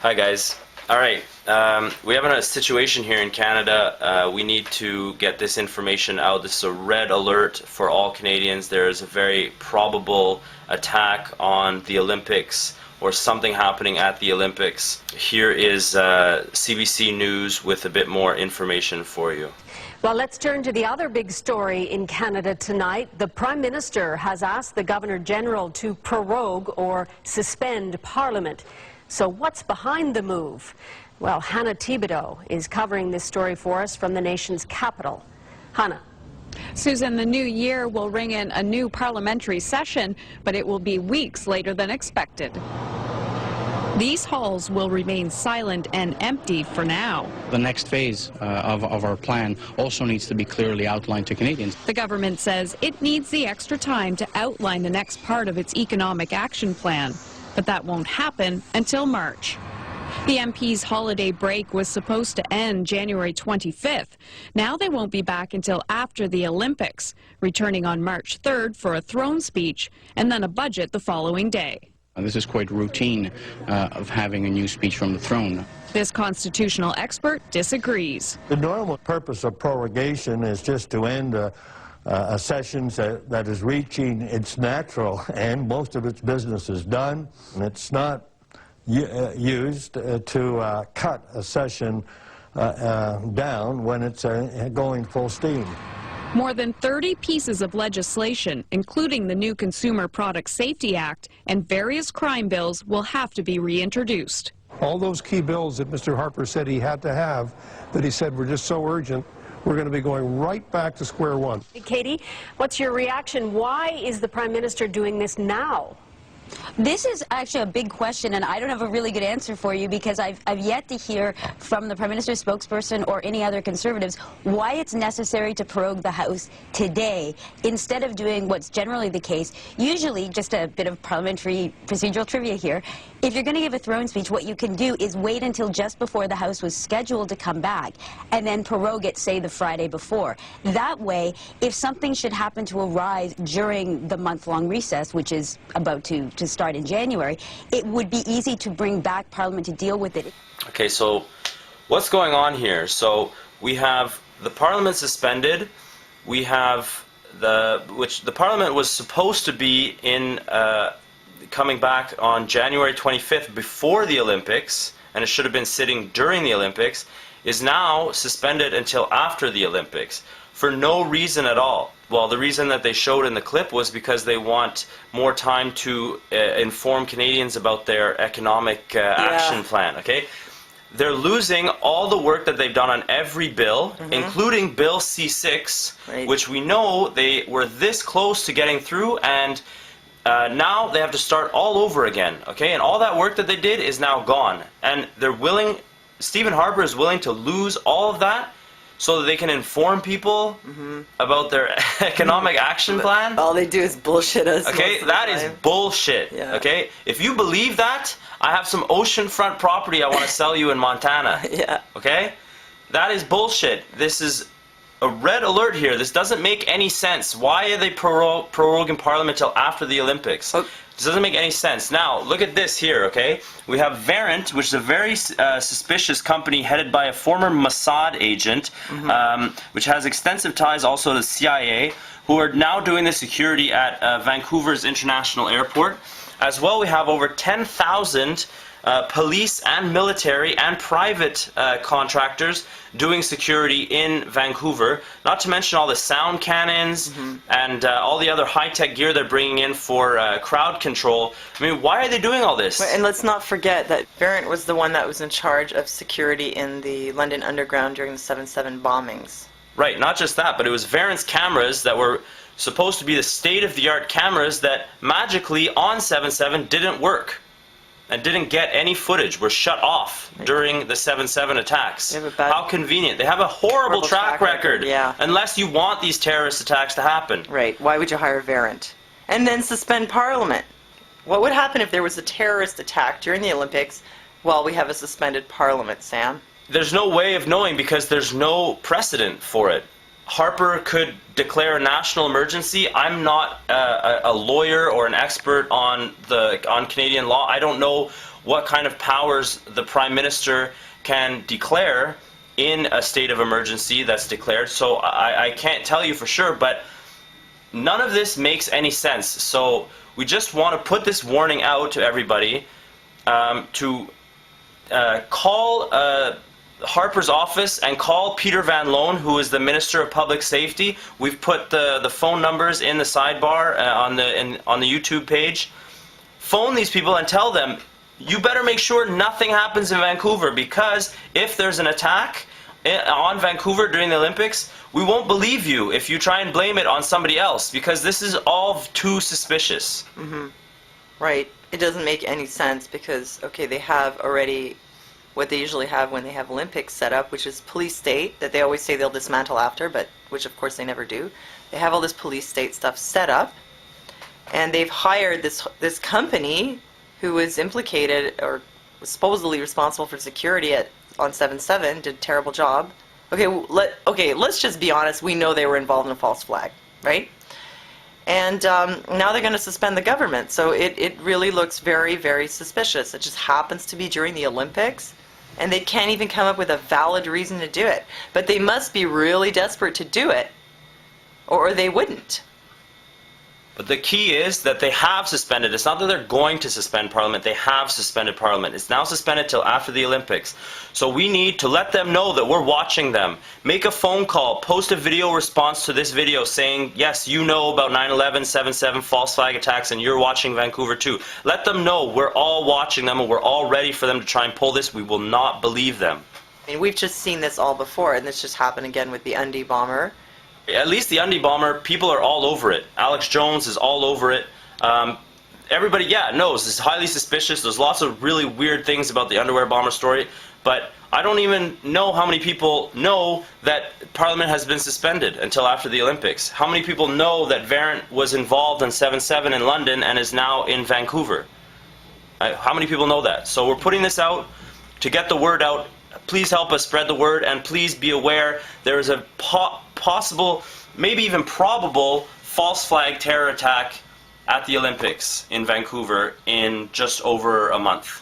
Hi guys. All right, we have a situation here in Canada. We need to get this information out. This is a red alert for all Canadians. There is a very probable attack on the Olympics or something happening at the Olympics. Here is CBC News with a bit more information for you. Well, let's turn to the other big story in Canada tonight. The Prime Minister has asked the Governor-General to prorogue or suspend Parliament. So what's behind the move? Well, Hannah Thibodeau is covering this story for us from the nation's capital. Hannah. Susan, the new year will ring in a new parliamentary session, but it will be weeks later than expected. These halls will remain silent and empty for now. The next phase of our plan also needs to be clearly outlined to Canadians. The government says it needs the extra time to outline the next part of its economic action plan, but that won't happen until March. The MP's holiday break was supposed to end January 25th. Now they won't be back until after the Olympics, returning on March 3rd for a throne speech and then a budget the following day. This is quite routine of having a new speech from the throne. This constitutional expert disagrees. The normal purpose of prorogation is just to end a session that is reaching its natural end. Most of its business is done, and it's not used to cut a session down when it's going full steam. More than 30 pieces of legislation, including the new Consumer Product Safety Act and various crime bills, will have to be reintroduced. All those key bills that Mr. Harper said he had to have, that he said were just so urgent, we're going to be going right back to square one. Katie, what's your reaction? Why is the Prime Minister doing this now? This is actually a big question, and I don't have a really good answer for you because I've yet to hear from the Prime Minister's spokesperson or any other Conservatives why it's necessary to prorogue the House today instead of doing what's generally the case. Usually, just a bit of parliamentary procedural trivia here, if you're going to give a throne speech, what you can do is wait until just before the House was scheduled to come back and then prorogue it, say, the Friday before. That way, if something should happen to arise during the month-long recess, which is about to start in January, it would be easy to bring back Parliament to deal with it. Okay, so what's going on here? So we have the Parliament suspended. We have the Parliament was supposed to be in coming back on January 25th before the Olympics, and it should have been sitting during the Olympics, is now suspended until after the Olympics for no reason at all. Well, the reason that they showed in the clip was because they want more time to inform Canadians about their economic action plan, okay? They're losing all the work that they've done on every bill, including Bill C6, which we know they were this close to getting through, and now they have to start all over again, okay? And all that work that they did is now gone. And they're willing, Stephen Harper is willing to lose all of that so that they can inform people about their economic action plan. All they do is bullshit us. Okay, that is bullshit. Yeah. Okay, if you believe that, I have some oceanfront property I want to sell you in Montana. Yeah. Okay, that is bullshit. This is a red alert here. This doesn't make any sense. Why are they proroguing Parliament till after the Olympics? Okay. This doesn't make any sense. Now, look at this here, okay? We have Verint, which is a very suspicious company headed by a former Mossad agent, which has extensive ties also to the CIA, who are now doing the security at Vancouver's International Airport. As well, we have over 10,000 police and military and private contractors doing security in Vancouver, not to mention all the sound cannons and all the other high-tech gear they're bringing in for crowd control. I mean, why are they doing all this? And let's not forget that Verint was the one that was in charge of security in the London Underground during the 7/7 bombings. Right, not just that, but it was Verint's cameras that were supposed to be the state-of-the-art cameras that magically on 7/7 didn't work and didn't get any footage, were shut off during the 7/7 attacks. How convenient. They have a horrible track record, unless you want these terrorist attacks to happen. Right. Why would you hire Verint? And then suspend Parliament. What would happen if there was a terrorist attack during the Olympics while we have a suspended Parliament, Sam? There's no way of knowing because there's no precedent for it. Harper could declare a national emergency. I'm not a lawyer or an expert on Canadian law. I don't know what kind of powers the Prime Minister can declare in a state of emergency that's declared. So I can't tell you for sure, but none of this makes any sense. So we just want to put this warning out to everybody to call Harper's office and call Peter Van Loan, who is the Minister of Public Safety. We've put the phone numbers in the sidebar on the YouTube page. Phone these people and tell them, you better make sure nothing happens in Vancouver, because if there's an attack on Vancouver during the Olympics, we won't believe you if you try and blame it on somebody else, because this is all too suspicious. Mm-hmm. Right. It doesn't make any sense because, okay, they have already what they usually have when they have Olympics set up, which is police state that they always say they'll dismantle after, but which of course they never do. They have all this police state stuff set up, and they've hired this company who was implicated or was supposedly responsible for security on 7/7, did a terrible job. Okay, let's just be honest. We know they were involved in a false flag, right? And now they're going to suspend the government. So it really looks very, very suspicious. It just happens to be during the Olympics, and they can't even come up with a valid reason to do it. But they must be really desperate to do it, or they wouldn't. But the key is that they have suspended. It's not that they're going to suspend Parliament. They have suspended Parliament. It's now suspended till after the Olympics. So we need to let them know that we're watching them. Make a phone call. Post a video response to this video saying, yes, you know about 9/11, 7/7, false flag attacks, and you're watching Vancouver too. Let them know we're all watching them and we're all ready for them to try and pull this. We will not believe them. And we've just seen this all before, and this just happened again with the Undie bomber. At least the Undie bomber, people are all over it. Alex Jones is all over it. Everybody, knows it's highly suspicious. There's lots of really weird things about the underwear bomber story, but I don't even know how many people know that Parliament has been suspended until after the Olympics. How many people know that Verint was involved in 7/7 in London and is now in Vancouver? How many people know that? So we're putting this out to get the word out. Please help us spread the word, and please be aware there is a possible, maybe even probable, false flag terror attack at the Olympics in Vancouver in just over a month.